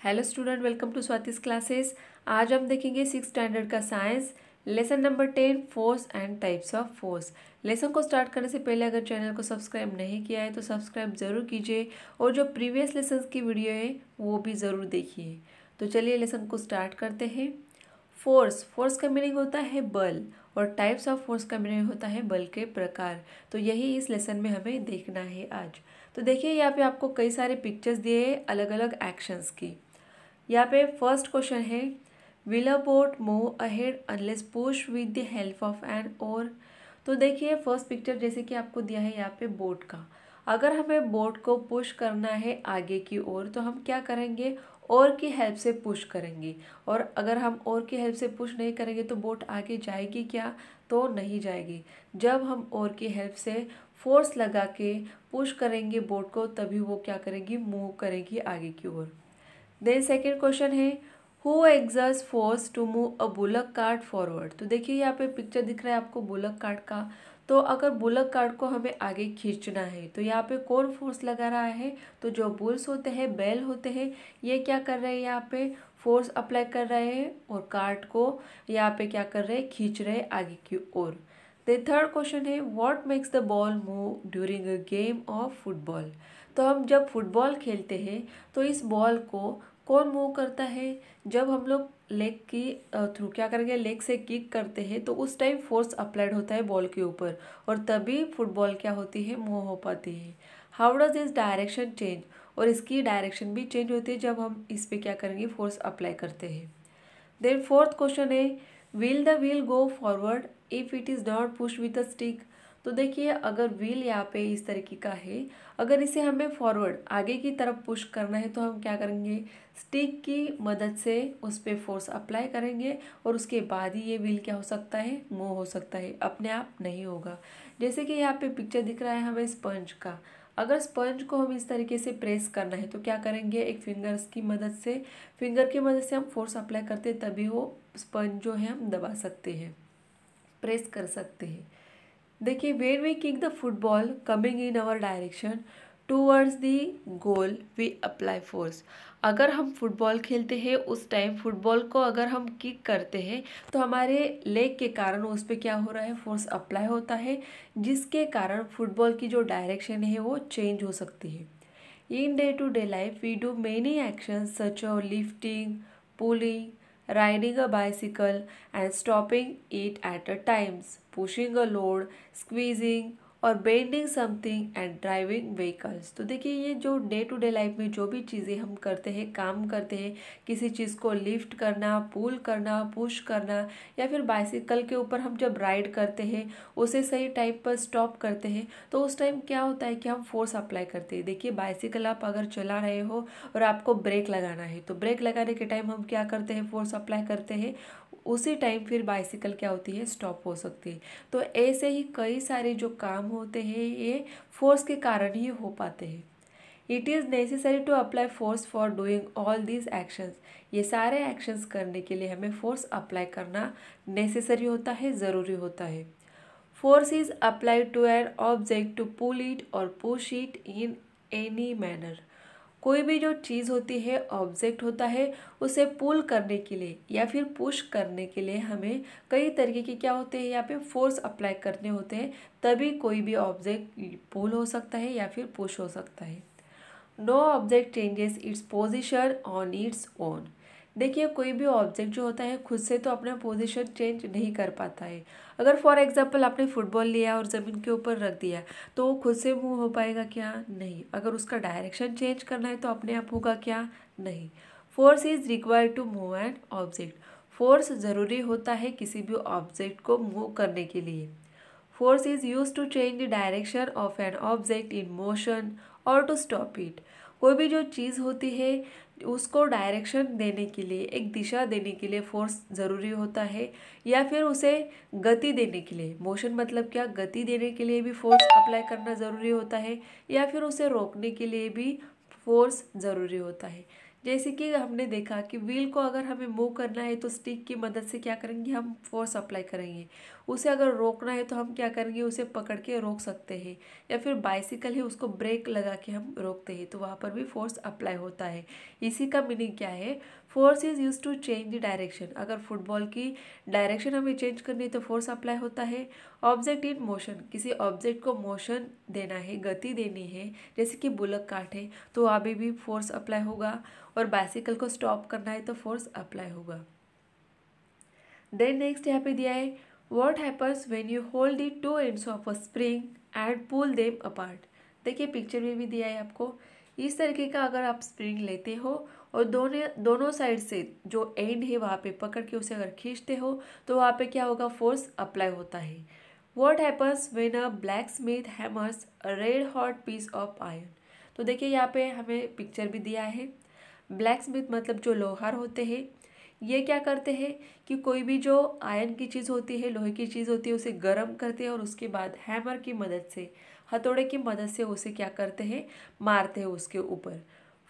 Hello student, welcome to Swati's classes. आज हम देखेंगे 6 स्टैंडर्ड का science lesson number 10 force and types of force. Lesson को स्टार्ट करने से पहले अगर चैनल को सब्सक्राइब नहीं किया है तो सब्सक्राइब ज़रूर कीजिए और जो प्रीवियस लेसन की वीडियो है वो भी ज़रूर देखिए। तो चलिए लेसन को स्टार्ट करते हैं। फोर्स का मीनिंग होता है बल और टाइप्स ऑफ फोर्स का मीनिंग होता है बल के प्रकार। तो यही इस लेसन में हमें देखना है आज। तो देखिए यहाँ पे आपको कई सारे पिक्चर्स दिए हैं अलग अलग एक्शंस की। यहाँ पे फर्स्ट क्वेश्चन है, will a boat move ahead unless push with the help of an oar. तो देखिए फर्स्ट पिक्चर जैसे कि आपको दिया है यहाँ पे बोट का। अगर हमें बोट को पुश करना है आगे की ओर तो हम क्या करेंगे, ओर की हेल्प से पुश करेंगे। और अगर हम ओर की हेल्प से पुश नहीं करेंगे तो बोट आगे जाएगी क्या, तो नहीं जाएगी। जब हम ओर की हेल्प से फोर्स लगा के पुश करेंगे बोट को तभी वो क्या करेगी, मूव करेगी आगे की ओर। देन सेकेंड क्वेश्चन है, who exerts force to move a bullock cart forward. तो देखिए यहाँ पे पिक्चर दिख रहा है आपको बुलक कार्ट का। तो अगर बुलक कार्ट को हमें आगे खींचना है तो यहाँ पे कौन फोर्स लगा रहा है, तो जो बुल्स होते हैं, बैल होते हैं, ये क्या कर रहे हैं, यहाँ पे फोर्स अप्लाई कर रहे हैं और कार्ट को यहाँ पे क्या कर रहे हैं, खींच रहे हैं आगे की ओर। द थर्ड क्वेश्चन है, what makes the ball move during a game of football. तो हम जब फुटबॉल खेलते हैं तो इस बॉल को कौन मूव करता है, जब हम लोग लेग की थ्रू क्या करेंगे, लेग से किक करते हैं तो उस टाइम फोर्स अप्लाइड होता है बॉल के ऊपर और तभी फुटबॉल क्या होती है, मूव हो पाती है। How does this direction change, और इसकी डायरेक्शन भी चेंज होती है जब हम इस पे क्या करेंगे, फोर्स अप्लाई करते हैं। देन फोर्थ क्वेश्चन है, will the wheel go forward if it is not push with a stick. तो देखिए अगर व्हील यहाँ पे इस तरीके का है, अगर इसे हमें फॉरवर्ड आगे की तरफ पुश करना है तो हम क्या करेंगे, स्टिक की मदद से उस पर फोर्स अप्लाई करेंगे और उसके बाद ही ये व्हील क्या हो सकता है, मूव हो सकता है, अपने आप नहीं होगा। जैसे कि यहाँ पे पिक्चर दिख रहा है हमें स्पंज का। अगर स्पंज को हम इस तरीके से प्रेस करना है तो क्या करेंगे, एक फिंगर की मदद से हम फोर्स अप्लाई करते हैं तभी वो स्पंज जो है हम दबा सकते हैं, प्रेस कर सकते हैं। देखिए when we kick the football coming in our direction towards the goal we apply force. अगर हम फुटबॉल खेलते हैं उस टाइम फुटबॉल को अगर हम किक करते हैं तो हमारे लेग के कारण उस पर क्या हो रहा है, फोर्स अप्लाई होता है, जिसके कारण फुटबॉल की जो डायरेक्शन है वो चेंज हो सकती है। In day-to-day life, we do many actions such as lifting, pulling, riding a bicycle, and stopping it at a times, pushing a load, squeezing, और bending something and driving vehicles. तो देखिए ये जो डे टू डे लाइफ में जो भी चीज़ें हम करते हैं, काम करते हैं, किसी चीज़ को लिफ्ट करना, पुल करना, पुश करना, या फिर बाइसिकल के ऊपर हम जब राइड करते हैं उसे सही टाइम पर स्टॉप करते हैं तो उस टाइम क्या होता है कि हम फोर्स अप्लाई करते हैं। देखिए बाइसिकल आप अगर चला रहे हो और आपको ब्रेक लगाना है तो ब्रेक लगाने के टाइम हम क्या करते हैं, फोर्स अप्लाई करते हैं, उसी टाइम फिर बाइसिकल क्या होती है, स्टॉप हो सकती है। तो ऐसे ही कई सारे जो काम होते हैं ये फोर्स के कारण ही हो पाते हैं। It is necessary to apply force for doing all these actions. ये सारे एक्शंस करने के लिए हमें फोर्स अप्लाई करना नेसेसरी होता है, ज़रूरी होता है। Force is applied to an object to pull it और push it in any manner. कोई भी जो चीज़ होती है, ऑब्जेक्ट होता है, उसे पुल करने के लिए या फिर पुश करने के लिए हमें कई तरीके के क्या होते हैं, यहाँ पे फोर्स अप्लाई करने होते हैं, तभी कोई भी ऑब्जेक्ट पुल हो सकता है या फिर पुश हो सकता है। No object changes its position on its own. देखिए कोई भी ऑब्जेक्ट जो होता है खुद से तो अपना पोजीशन चेंज नहीं कर पाता है। अगर फॉर एग्जांपल आपने फुटबॉल लिया और ज़मीन के ऊपर रख दिया तो वो खुद से मूव हो पाएगा क्या, नहीं। अगर उसका डायरेक्शन चेंज करना है तो अपने आप होगा क्या, नहीं। Force is required to move an object. Force ज़रूरी होता है किसी भी ऑब्जेक्ट को मूव करने के लिए। Force is use to change the direction of an object in motion और टू स्टॉप इट। कोई भी जो चीज़ होती है उसको डायरेक्शन देने के लिए, एक दिशा देने के लिए फोर्स ज़रूरी होता है, या फिर उसे गति देने के लिए, मोशन मतलब क्या, गति देने के लिए भी फोर्स अप्लाई करना ज़रूरी होता है, या फिर उसे रोकने के लिए भी फोर्स ज़रूरी होता है। जैसे कि हमने देखा कि व्हील को अगर हमें मूव करना है तो स्टिक की मदद से क्या करेंगे, हम फोर्स अप्लाई करेंगे। उसे अगर रोकना है तो हम क्या करेंगे, उसे पकड़ के रोक सकते हैं। या फिर बाइसिकल है, उसको ब्रेक लगा के हम रोकते हैं, तो वहाँ पर भी फोर्स अप्लाई होता है। इसी का मीनिंग क्या है, force is use to change the direction. अगर फुटबॉल की डायरेक्शन हमें चेंज करनी है तो फोर्स अप्लाई होता है। ऑब्जेक्ट इन मोशन, किसी ऑब्जेक्ट को मोशन देना है, गति देनी है, जैसे कि बुलक कार्ट है तो अभी भी फोर्स अप्लाई होगा। और बाइसिकल को स्टॉप करना है तो फोर्स अप्लाई होगा। देन नेक्स्ट यहाँ पे दिया है, what happens when you hold the two ends of a spring and pull them apart. देखिए पिक्चर में भी दिया है आपको, इस तरीके का अगर आप स्प्रिंग लेते हो और दोनों साइड से जो एंड है वहाँ पे पकड़ के उसे अगर खींचते हो तो वहाँ पे क्या होगा, फोर्स अप्लाई होता है। What happens when a blacksmith hammers a red hot piece of iron. तो देखिए यहाँ पे हमें पिक्चर भी दिया है। ब्लैक स्मिथ मतलब जो लोहार होते हैं, ये क्या करते हैं कि कोई भी जो आयरन की चीज़ होती है, लोहे की चीज़ होती है, उसे गर्म करते हैं और उसके बाद हैमर की मदद से, हथौड़े की मदद से उसे क्या करते हैं, मारते हैं उसके ऊपर।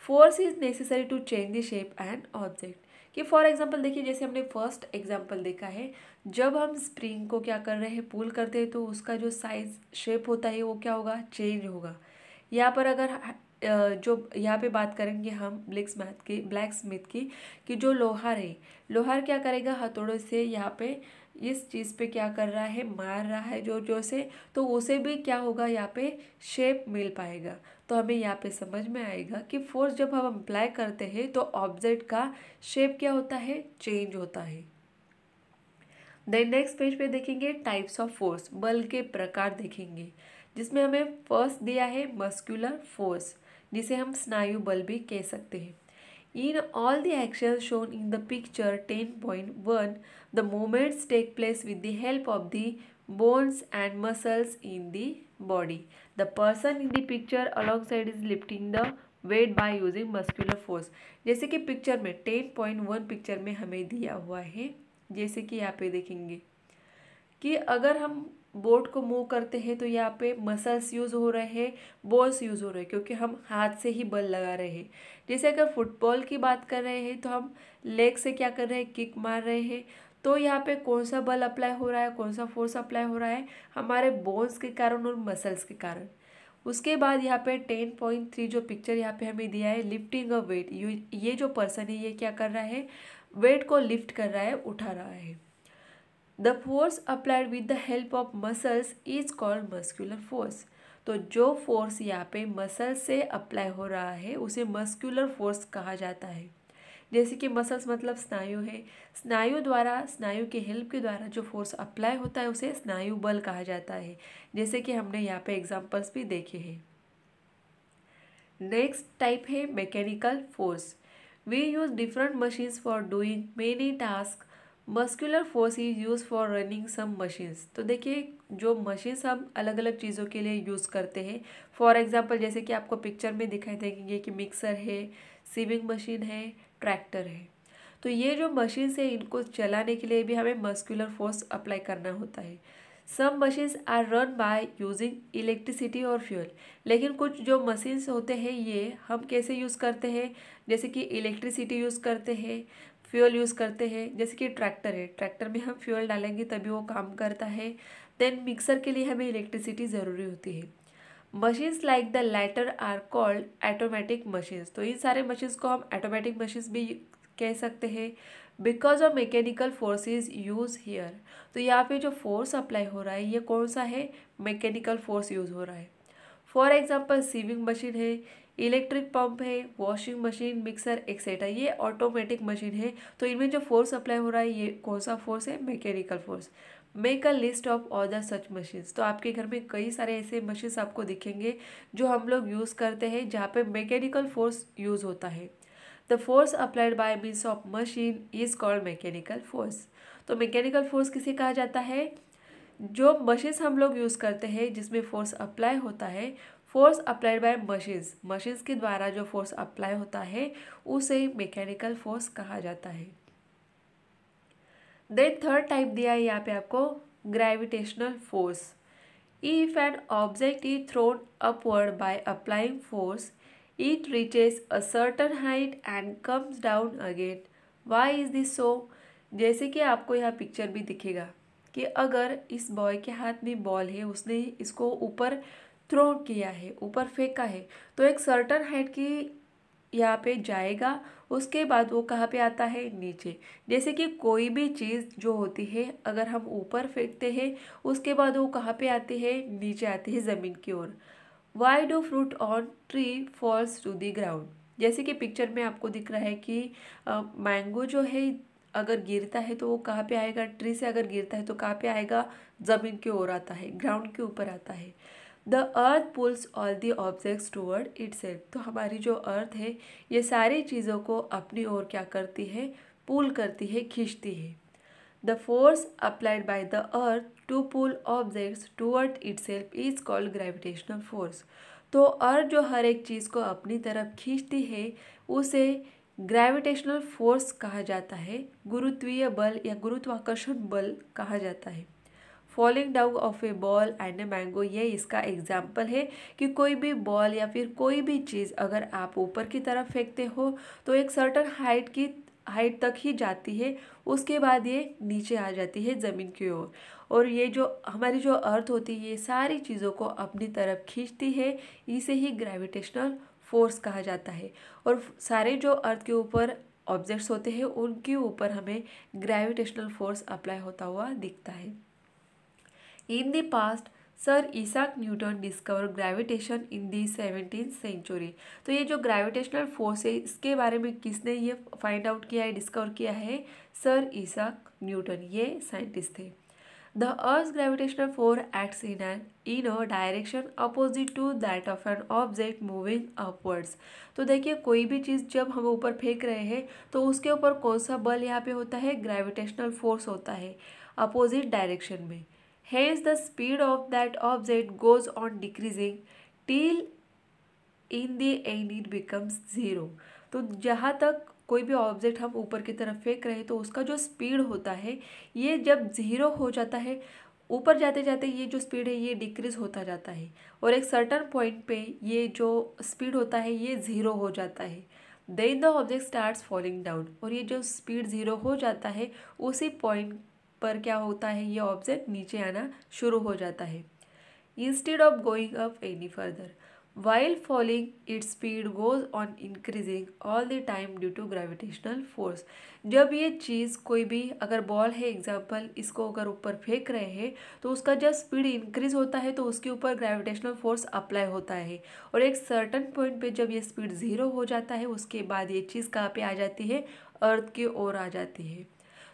Force is necessary to change the shape and object. कि फॉर एग्जाम्पल देखिए, जैसे हमने फर्स्ट एग्जाम्पल देखा है, जब हम स्प्रिंग को क्या कर रहे हैं, पुल करते हैं तो उसका जो साइज शेप होता है वो क्या होगा, चेंज होगा। यहाँ पर अगर जो यहाँ पे बात करेंगे हम ब्लैक स्मिथ की, कि जो लोहार है, लोहार क्या करेगा, हथौड़े से यहाँ पे इस चीज़ पे क्या कर रहा है, मार रहा है जोर जोर से, तो उसे भी क्या होगा, यहाँ पे शेप मिल पाएगा। तो हमें यहाँ पे समझ में आएगा कि फोर्स जब हम अप्लाई करते हैं तो ऑब्जेक्ट का शेप क्या होता है, चेंज होता है। देन नेक्स्ट पेज पे देखेंगे टाइप्स ऑफ फोर्स, बल के प्रकार देखेंगे, जिसमें हमें फर्स्ट दिया है मस्कुलर फोर्स, जिसे हम स्नायु बल भी कह सकते हैं। In all the actions shown in the picture 10.1 the movements take place with the help of the bones and muscles in the body. The person in the picture alongside is lifting the weight by using muscular force. जैसे कि picture में 10.1 picture में हमें दिया हुआ है, जैसे कि यहाँ पे देखेंगे कि अगर हम बोट को मूव करते हैं तो यहाँ पे मसल्स यूज़ हो रहे हैं, बोन्स यूज़ हो रहे हैं, क्योंकि हम हाथ से ही बल लगा रहे हैं। जैसे अगर फुटबॉल की बात कर रहे हैं तो हम लेग से क्या कर रहे हैं, किक मार रहे हैं। तो यहाँ पे कौन सा बल अप्लाई हो रहा है, कौन सा फोर्स अप्लाई हो रहा है, हमारे बोन्स के कारण और मसल्स के कारण। उसके बाद यहाँ पे 10.3 जो पिक्चर यहाँ पे हमें दिया है, लिफ्टिंग अ वेट, ये जो पर्सन है ये क्या कर रहा है, वेट को लिफ्ट कर रहा है, उठा रहा है। The force applied with the help of muscles is called muscular force. तो जो फोर्स यहाँ पे मसल से अप्लाई हो रहा है उसे मस्कुलर फोर्स कहा जाता है। जैसे कि मसल्स मतलब स्नायु है, स्नायु द्वारा, स्नायु के हेल्प के द्वारा जो फोर्स अप्लाई होता है उसे स्नायु बल कहा जाता है, जैसे कि हमने यहाँ पे एग्जांपल्स भी देखे हैं। नेक्स्ट टाइप है mechanical force. We use different machines for doing many task. Muscular force is use for running some machines. तो देखिए जो मशीन्स हम अलग अलग चीज़ों के लिए यूज़ करते हैं, फॉर एग्जांपल जैसे कि आपको पिक्चर में दिखाई देंगे कि मिक्सर है, सीविंग मशीन है, ट्रैक्टर है। तो ये जो मशीन्स है इनको चलाने के लिए भी हमें मस्कुलर फोर्स अप्लाई करना होता है। Some machines are run by using electricity और फ्यूल। लेकिन कुछ जो मशीन्स होते हैं ये हम कैसे यूज़ करते हैं, जैसे कि इलेक्ट्रिसिटी यूज़ करते हैं, फ्यूल यूज़ करते हैं। जैसे कि ट्रैक्टर है, ट्रैक्टर में हम फ्यूल डालेंगे तभी वो काम करता है। देन मिक्सर के लिए हमें इलेक्ट्रिसिटी ज़रूरी होती है। Machines like the latter are called automatic machines. तो इन सारे मशीन्स को हम ऑटोमेटिक मशीन्स भी कह सकते हैं, because of mechanical force is use here. तो यहाँ पे जो फोर्स अप्लाई हो रहा है ये कौन सा है, मैकेनिकल फोर्स यूज हो रहा है। फॉर एग्जाम्पल सीविंग मशीन है, इलेक्ट्रिक पंप है, वॉशिंग मशीन, मिक्सर एक्सेट्रा, ये ऑटोमेटिक मशीन है। तो इनमें जो फोर्स अप्लाई हो रहा है ये कौन सा फोर्स है, mechanical force. Make a list of other such machines. तो आपके घर में कई सारे ऐसे मशीन्स आपको दिखेंगे जो हम लोग यूज़ करते हैं जहाँ पे मैकेनिकल फोर्स यूज़ होता है। The force applied bye means of machine is called mechanical force. तो मैकेनिकल फोर्स किसे कहा जाता है, जो मशीन्स हम लोग यूज़ करते हैं जिसमें फोर्स अप्लाई होता है, force applied bye machines, machines के द्वारा जो फोर्स अप्लाई होता है उसे मैकेनिकल फोर्स कहा जाता है। देन थर्ड टाइप दिया है यहाँ पे आपको, gravitational force. If an object is thrown upward by applying force it reaches a certain height and comes down again. Why is this so? जैसे कि आपको यह पिक्चर भी दिखेगा कि अगर इस बॉय के हाथ में बॉल है, उसने इसको ऊपर थ्रो किया है, ऊपर फेंका है, तो एक सर्टन हाइट की यहाँ पे जाएगा, उसके बाद वो कहाँ पे आता है? नीचे। जैसे कि कोई भी चीज़ जो होती है अगर हम ऊपर फेंकते हैं, उसके बाद वो कहाँ पे आती है? नीचे आती है ज़मीन की ओर। Why do fruit on tree falls to the ground? जैसे कि पिक्चर में आपको दिख रहा है कि मैंगो जो है अगर गिरता है तो वो कहाँ पे आएगा? ट्री से अगर गिरता है तो कहाँ पे आएगा? ज़मीन की ओर आता है, ग्राउंड के ऊपर आता है। The earth pulls all the objects toward itself. तो हमारी जो अर्थ है ये सारी चीज़ों को अपनी ओर क्या करती है? पुल करती है, खींचती है। The force applied by the earth to pull objects toward itself is called gravitational force. तो अर्थ जो हर एक चीज़ को अपनी तरफ खींचती है उसे ग्रेविटेशनल फोर्स कहा जाता है, गुरुत्वीय बल या गुरुत्वाकर्षण बल कहा जाता है। Falling down of A ball and a mango, ये इसका एग्जाम्पल है कि कोई भी बॉल या फिर कोई भी चीज़ अगर आप ऊपर की तरफ फेंकते हो तो एक सर्टन हाइट तक ही जाती है, उसके बाद ये नीचे आ जाती है ज़मीन की ओर। और ये जो हमारी जो अर्थ होती है ये सारी चीज़ों को अपनी तरफ खींचती है, इसे ही ग्रेविटेशनल फोर्स कहा जाता है। और सारे जो अर्थ के ऊपर ऑब्जेक्ट्स होते हैं उनके ऊपर हमें ग्रेविटेशनल फोर्स अप्लाई होता हुआ दिखता है। In the past, sir Isaac Newton discover gravitation in the 17th century. तो ये जो ग्रेविटेशनल फोर्स है इसके बारे में किसने ये फाइंड आउट किया है, डिस्कवर किया है? सर इसाक न्यूटन, ये साइंटिस्ट थे। The earth gravitational force acts in a direction opposite to that of an object moving upwards. तो देखिए कोई भी चीज़ जब हम ऊपर फेंक रहे हैं तो उसके ऊपर कौन सा बल यहाँ पे होता है? ग्रेविटेशनल फोर्स होता है, अपोजिट डायरेक्शन में। Hence, the speed of that object goes on decreasing till in the end it becomes zero। तो जहाँ तक कोई भी ऑब्जेक्ट हम ऊपर की तरफ फेंक रहे हैं तो उसका जो स्पीड होता है ये जब ज़ीरो हो जाता है, ऊपर जाते जाते ये जो स्पीड है ये डिक्रीज होता जाता है और एक सर्टन पॉइंट पे ये जो स्पीड होता है ये ज़ीरो हो जाता है। Then the object starts falling down, और ये जो स्पीड ज़ीरो हो जाता है उसी पॉइंट पर क्या होता है? ये ऑब्जेक्ट नीचे आना शुरू हो जाता है। Instead of going up any further while falling its speed goes on increasing all the time due to gravitational force. जब ये चीज़ कोई भी अगर बॉल है एग्जाम्पल, इसको अगर ऊपर फेंक रहे हैं तो उसका जब स्पीड इंक्रीज होता है तो उसके ऊपर ग्रेविटेशनल फोर्स अप्लाई होता है और एक सर्टन पॉइंट पे जब ये स्पीड ज़ीरो हो जाता है उसके बाद ये चीज़ कहाँ पे आ जाती है? अर्थ की ओर आ जाती है।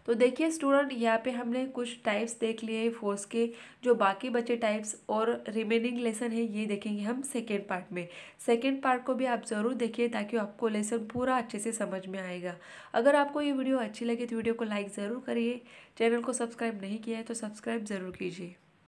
तो देखिए स्टूडेंट यहाँ पे हमने कुछ टाइप्स देख लिए हैं फोर्स के। जो बाकी बचे टाइप्स और रिमेनिंग लेसन है ये देखेंगे हम सेकेंड पार्ट में। सेकेंड पार्ट को भी आप ज़रूर देखिए ताकि आपको लेसन पूरा अच्छे से समझ में आएगा। अगर आपको ये वीडियो अच्छी लगे तो वीडियो को लाइक ज़रूर करिए। चैनल को सब्सक्राइब नहीं किया है तो सब्सक्राइब ज़रूर कीजिए।